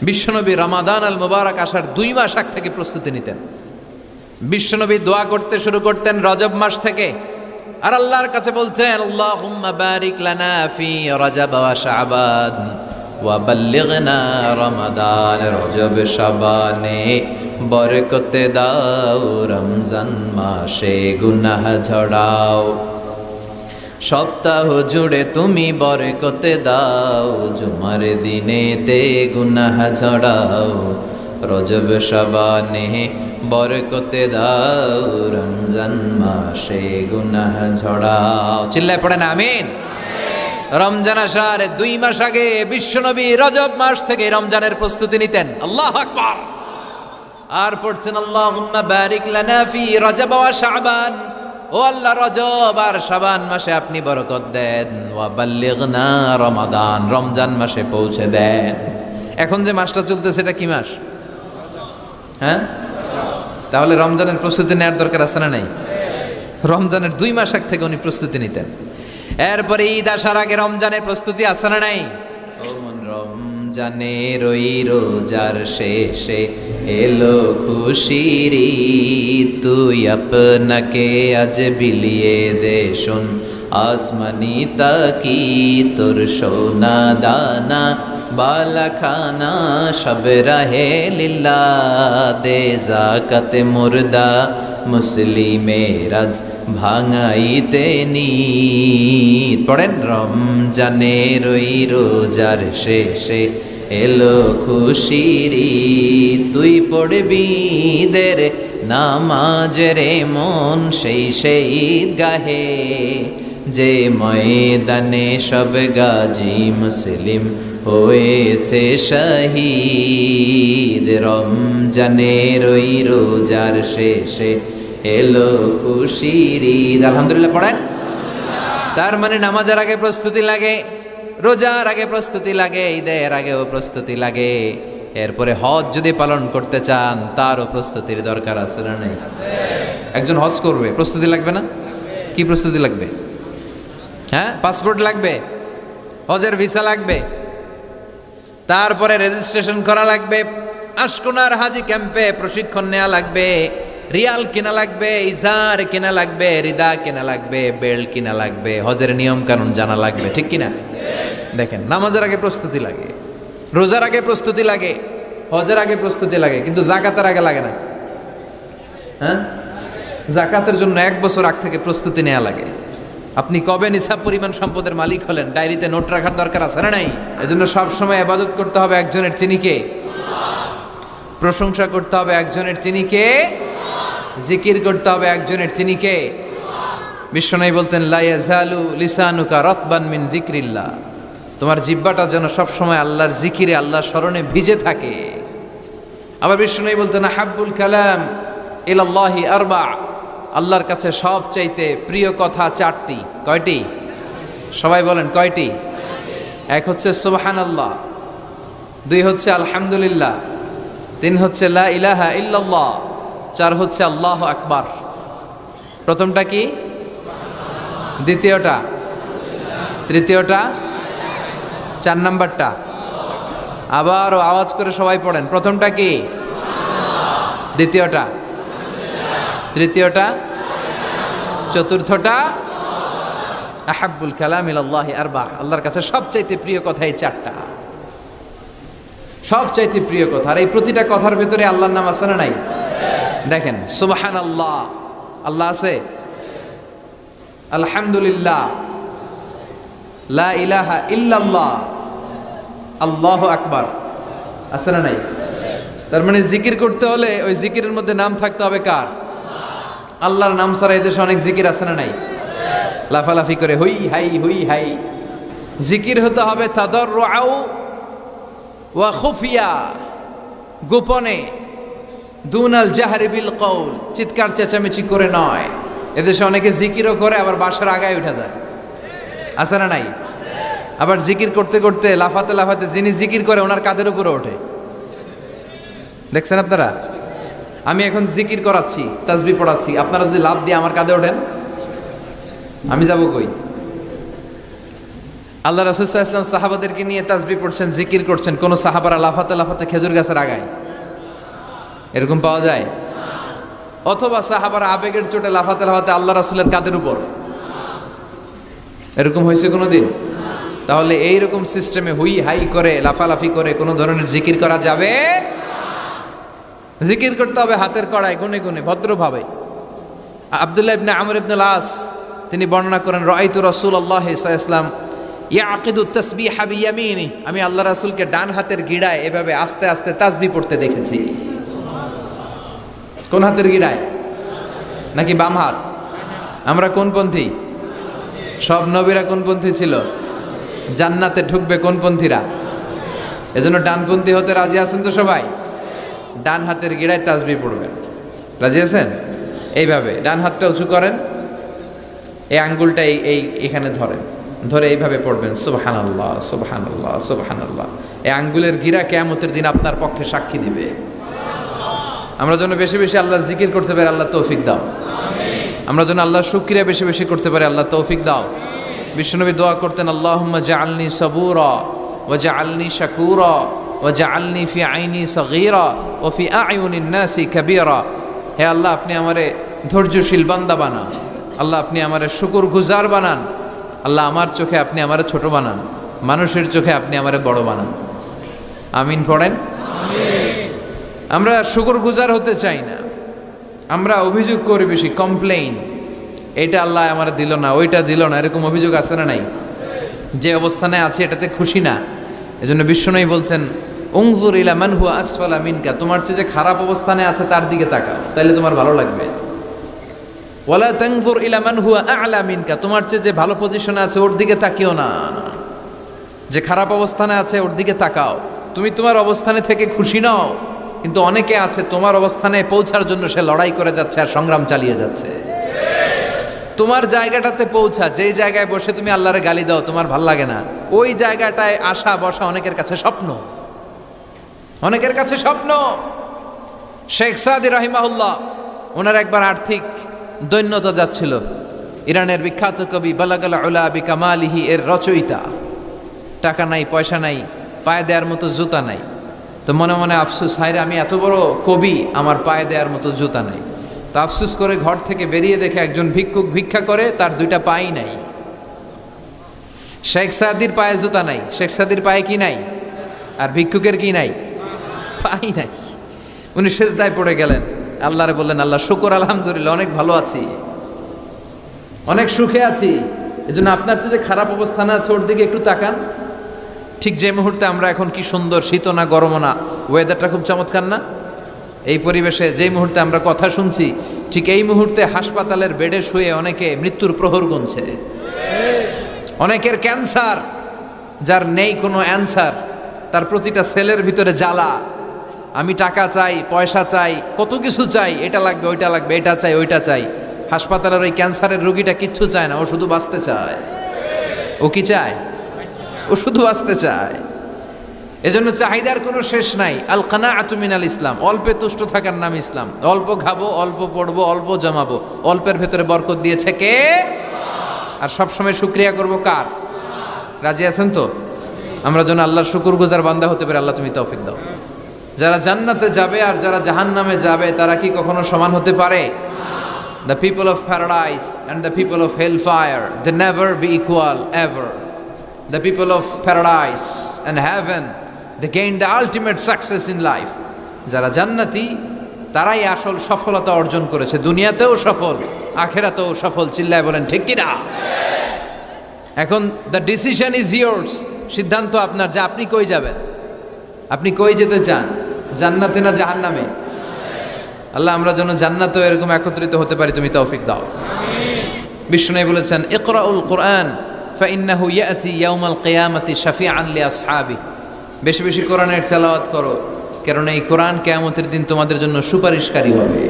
বিশ্বনবী রমাদান আল মুবারক আসার 2 মাস আগ থেকে প্রস্তুতি নিতেন। বিশ্বনবী দোয়া করতে শুরু করতেন রজব মাস থেকে, আর আল্লাহর কাছে বলতেন, আল্লাহুম্মা বারিক লানা ফি রজব ওয়া শাবান ওয়া বাল্লিগনা রমাদান। রজব শাবানে বরকতে দাও, রমজান মাসে গুনাহ ঝরাও। সপ্তাহ জুড়ে তুমি বরকতে দাও, জুমার দিনেতে গুনাহ ঝরাও। রজব শাবানে বরকতে দাও, রমজান মাসে গুনাহ ঝরাও। চিল্লায় পড়েন আমিন। রমজান আসার 2 মাস আগে বিশ্বনবী রজব মাস থেকে রমজানের প্রস্তুতি নিতেন। আল্লাহু আকবার। আর পড়তেন, আল্লাহুম্মা বারিক লানা ফি রজব ওয়া শাবান। ও আল্লাহ, রজব আর শাবান মাসে আপনি বরকত দেন। ওয়া বাল্লিগনা রমাদান, রমজান মাসে পৌঁছে দেন। এখন যে মাসটা চলতেছে এটা কি মাস? হ্যাঁ, তাহলে রমজানের প্রস্তুতি নেওয়ার দরকার আছে না নাই? রমজানের 2 মাস আগ থেকে উনি প্রস্তুতি নিতেন। এরপরে ঈদ আসার আগে রমজানের প্রস্তুতি আছে না নাই? ও মন, রমজানের ওই রোজার শেষে এলো খুশির ঈদ। তুই আপনাকে আজ বিলিয়ে দে শোন আসমানি তাকি, তোর সোনা দানা বালা খানা সব রাহে লিল্লাহ। দে যাকাতে মুর্দা মুসলিমের আজ ভাঙাইতে নিত। পড়েন, রমজানের ওই রোজার শেষে এলো খুশির ঈদ। তুই পড়বি দের নামাজ রে মন সেই ঈদগাহে, যে ময়দানে সব গাজী মুসলিম হয়েছে শহীদ। রমজানের ওই রোজার শেষে এলো খুশির ঈদ। আলহামদুলিল্লাহ পড়েন। তার মানে নামাজের আগে প্রস্তুতি লাগে, রোজার আগে প্রস্তুতি লাগে, ঈদের আগেও প্রস্তুতি লাগে। এরপরে হজ যদি পালন করতে চান তারও প্রস্তুতির দরকার আছে না নেই? একজন হজ করবে, প্রস্তুতি লাগবে না? কি প্রস্তুতি লাগবে? হ্যাঁ, পাসপোর্ট লাগবে, হজের ভিসা লাগবে, তারপরে রেজিস্ট্রেশন করা লাগবে, আশকোনার হাজি ক্যাম্পে প্রশিক্ষণ নেওয়া লাগবে, রিয়াল কিনা লাগবে, ইজার কিনা লাগবে, রিদা কিনা লাগবে, বেল্ট কিনা লাগবে, হজের নিয়ম কানুন জানা লাগবে, ঠিক কিনা? দেখেন, নামাজের আগে প্রস্তুতি লাগে, রোজার আগে প্রস্তুতি লাগে, হজের আগে প্রস্তুতি লাগে, কিন্তু জাকাতের আগে লাগে না। হ্যাঁ, জাকাতের জন্য 1 বছর আগ থেকে প্রস্তুতি নেওয়া লাগে। আপনি কবে নিসাব পরিমাণ সম্পদের মালিক হলেন ডায়েরিতে নোট রাখার দরকার আছে না নাই? এজন্য সবসময় ইবাদত করতে হবে একজনের, তিনি কে? প্রশংসা করতে হবে একজনের, তিনি কে? জিকির করতে হবে একজনের, তিনি কে? বিশ্বনবী বলতেন, লা ইয়াজালু লিসানুকা রাতবান মিন যিকরিল্লাহ। তোমার জিহ্বাটা যেন সবসময় আল্লাহর জিকিরে, আল্লাহর স্মরণে ভিজে থাকে। আবার বিশ্বনবী বলতেন, হাব্বুল কালাম ইলাল্লাহি আরবা। আল্লাহর কাছে সবচাইতে প্রিয় কথা 4টি। কয়টি? সবাই বলেন কয়টি? 1 হচ্ছে সুবহানাল্লাহ, 2 হচ্ছে আলহামদুলিল্লাহ, 3 হচ্ছে লা ইলাহা ইল্লাল্লাহ, 4 হচ্ছে আল্লাহু আকবার। প্রথমটা কি? দ্বিতীয়টা? তৃতীয়টা? 4 নাম্বারটা? আবারও আওয়াজ করে সবাই পড়েন, প্রথমটা কি? দ্বিতীয়টা? তৃতীয়টা? চতুর্থটা? আহাব্বুল কালাম ইলাল্লাহি আরবা। আল্লাহর কাছে সবচাইতে প্রিয় কথা এই 4টা, সবচাইতে প্রিয় কথা। আর এই প্রতিটা কথার ভেতরে আল্লাহর নাম আছে না নাই? দেখেন, সুবহানাল্লাহ, আল্লাহ আছে। আলহামদুলিল্লাহ, লা ইলাহা ইল্লাল্লাহ, আল্লাহু আকবার, আছে না নাই? তার মানে জিকির করতে হলে ওই জিকিরের মধ্যে নাম থাকতে হবে কার? আল্লাহর নাম ছাড়া এদেশে অনেক জিকির আছে না নাই? লাফালাফি করে হুই হাই হুই হাই। জিকির হতে হবে তাদাররুআ ওয়া খুফিয়া, গোপনে, দুনাল জাহরি বিল কওল, চিৎকার চেঁচামেচি করে নয়। এদেশে অনেকে জিকিরও করে আবার বাসার আগায় উঠে যায়, আছে না নাই? আবার জিকির করতে করতে লাফাতে লাফাতে যিনি জিকির করে ওনার কাঁধের উপরে ওঠে, দেখছেন আপনারা? আমি এখন জিকির করাচ্ছি, তাসবিহ পড়াচ্ছি, আপনারা যদি লাফ দিয়ে আমার কাঁধে ওঠেন, আমি যাব কই? আল্লাহ রাসূল সাল্লাল্লাহু আলাইহি ওয়াসাল্লাম সাহাবাদেরকে নিয়ে তাসবিহ পড়ছেন, জিকির করছেন, কোন সাহাবারা লাফাতে লাফাতে খেজুর গাছের আগায়? এরকম পাওয়া যায়? অথবা সাহাবারা আবেগের চোটে লাফাতে লাফাতে আল্লাহ রাসূলের কাঁধের উপর? এরকম হয়েছে কোনোদিন? তাহলে এইরকম সিস্টেমে হুই হাই করে লাফালাফি করে কোনো ধরনের জিকির করা যাবে? জিকির করতে হবে হাতের কড়ায়, গুনে গুনে, ভদ্রভাবে। আব্দুল্লাহ ইবনে আমর ইবনে আস তিনি বর্ণনা করেন, রাআইতু রাসূলুল্লাহ সাল্লাল্লাহু আলাইহি ওয়াসাল্লাম ইয়াকিদু তাসবিহা বিয়ামিনি, আমি আল্লাহ রাসূলকে ডান হাতের গিড়ায় এভাবে আস্তে আস্তে তাসবিহ পড়তে দেখেছি। কোন হাতের গিড়ায়? নাকি বাম হাত? আমরা কোন পন্থী? সব নবীরা কোন পন্থী ছিল? জান্নাতে ঢুকবে কোন পন্থীরা? এজন্য ডানপন্থী হতে রাজি আছেন তো সবাই? ডান হাতের গিড়ায় তাসবিহ পড়বেন, রাজি আছেন? এইভাবে ডান হাতটা উঁচু করেন, এই আঙ্গুলটা এই এখানে ধরেন, ধরে এইভাবে পড়বেন সুবহানাল্লাহ সুবহানাল্লাহ সুবহানাল্লাহ। এই আঙ্গুলের গিরা কিয়ামতের দিন আপনার পক্ষে সাক্ষী দিবে। আমরা যেন বেশি বেশি আল্লাহর জিকির করতে পারি, আল্লাহ তৌফিক দাও। আমরা যেন আল্লাহর শুকরিয়া বেশি বেশি করতে পারি, আল্লাহ তৌফিক দাও। বিশ্বনবী দোয়া করতেন, আল্লাহুম্মা জাআলনি সাবুরা ওয়া জাআলনি শাকুরা ওয়া জাআলনি ফি আইনি সগীরা ওয়া ফি আ'য়ুনিন নাসি কাবীরা। হে আল্লাহ, আপনি আমারে ধৈর্যশীল বান্দা বানান, আল্লাহ আপনি আমারে শুকরগুজার বানান, আল্লাহ আমার চোখে আপনি আমারে ছোট বানান, মানুষের চোখে আপনি আমারে বড় বানান। আমিন পড়েন। আমরা শুকরগুজার হতে চাই না, আমরা অভিযোগ করি বেশি, কমপ্লেইন, এটা আল্লাহ আমার দিল না, ওইটা দিল না, এরকম অভিযোগ আছে না নাই? যে অবস্থানে আছে এটাতে খুশি না। এজন্য বিশ্বনবী বলতেন, উনজুর ইলা মান হুয়া আসফালা মিনকা, তোমার চেয়ে যে খারাপ অবস্থানে আছে তার দিকে তাকাও, তাইলে তোমার ভালো লাগবে। ওয়ালা তানজুর ইলা মান হুয়া আ'লা মিনকা, তোমার চেয়ে যে ভালো পজিশনে আছে ওর দিকে তাকিও না, যে খারাপ অবস্থানে আছে ওর দিকে তাকাও। তুমি তোমার অবস্থানে থেকে খুশি নাও, কিন্তু অনেকে আছে তোমার অবস্থানে পৌঁছার জন্য সে লড়াই করে যাচ্ছে আর সংগ্রাম চালিয়ে যাচ্ছে। তোমার জায়গাটাতে পৌঁছা, যেই জায়গায় বসে তুমি আল্লাহরে গালি দাও তোমার ভাল লাগে না, ওই জায়গাটায় আসা বসা অনেকের কাছে স্বপ্ন, অনেকের কাছে স্বপ্ন। শেখ সাদি রাহিমাহুল্লাহ, ওনার একবার আর্থিক দৈন্যতা যাচ্ছিল। ইরানের বিখ্যাত কবি বালাগাল উলা বিকামালিহি এর রচয়িতা, টাকা নাই, পয়সা নাই, পায়ে দেওয়ার মতো জুতা নাই। তো মনে মনে আফসুস, হায়রে আমি এত বড় কবি, আমার পায়ে দেওয়ার মতো জুতা নাই। তো আফসুস করে ঘর থেকে বেরিয়ে দেখে একজন ভিক্ষুক ভিক্ষা করে, তার দুইটা পাই নাই। শেখ সাদির পায়ে জুতা নাই, শেখ সাদির পায়ে কি নাই? আর ভিক্ষুকের কি নাই? পাই নাই। উনি সেজদায় পড়ে গেলেন, আল্লাহরে বললেন, আল্লাহ শুকর, আলহামদুলিল্লাহ অনেক ভালো আছি, অনেক সুখে আছি। এজন্য আপনার চেয়ে যে খারাপ অবস্থানে আছে ওর দিকে একটু তাকান। ঠিক যে মুহূর্তে আমরা এখন কি সুন্দর, শীত না গরম না, ওয়েদারটা খুব চমৎকার না? এই পরিবেশে যেই মুহূর্তে আমরা কথা শুনছি, ঠিক এই মুহূর্তে হাসপাতালের বেডে শুয়ে অনেকে মৃত্যুর প্রহর গুনছে। অনেকের ক্যান্সার, যার নেই কোনো অ্যান্সার, তার প্রতিটা সেলের ভিতরে জ্বালা। আমি টাকা চাই, পয়সা চাই, কত কিছু চাই, এটা লাগবে, ওইটা লাগবে, এটা চাই, ওইটা চাই। হাসপাতালের ওই ক্যান্সারের রোগীটা কিচ্ছু চায় না, ও শুধু বাঁচতে চায়। ও কি চায়? ও শুধু বাঁচতে চায়। এজন্য চাহিদার কোনো শেষ নাই। আল কানাআতু মিনাল ইসলাম, অল্পে তুষ্ট থাকার নাম ইসলাম। অল্প খাবো, অল্প পড়বো, অল্প জমাবো, অল্পের ভেতরে বরকত দিয়েছে কে? আর সবসময় শুকরিয়া করবো কার? রাজি আছেন তো? আমরা যেন আল্লাহর শুকরগুজার বান্দা হতে পারি, আল্লাহ তুমি তৌফিক দাও। যারা জান্নাতে যাবে আর যারা জাহান্নামে যাবে তারা কি কখনো সমান হতে পারে? The people of paradise and the people of hellfire, they never be equal ever. The people of paradise and heaven, they gain the ultimate success in life. যারা জান্নাতি তারাই আসল সফলতা অর্জন করেছে, দুনিয়াতেও সফল, আখিরাতেও সফল। চিল্লায় বলেন ঠিক কি না? এখন the decision is yours, সিদ্ধান্ত আপনার যে আপনি কই যাবেন, আপনি কই যেতে চান, জান্নাতে না জাহান্নামে? আল্লাহ আমরা যেন জান্নাতেও এরকম একত্রিত হতে পারি, তুমি তৌফিক দাও। বিষ্ণু বলেছেন, ইকরাউল কুরআন ফাইন্নাহু ইয়াতি ইয়াউমাল কিয়ামাতি শাফিআন লিআসহাবি। বেশি বেশি কোরআনের তেলাওয়াত করো, কারণ এই কোরআন কিয়ামতের দিন তোমাদের জন্য সুপারিশকারী হবে।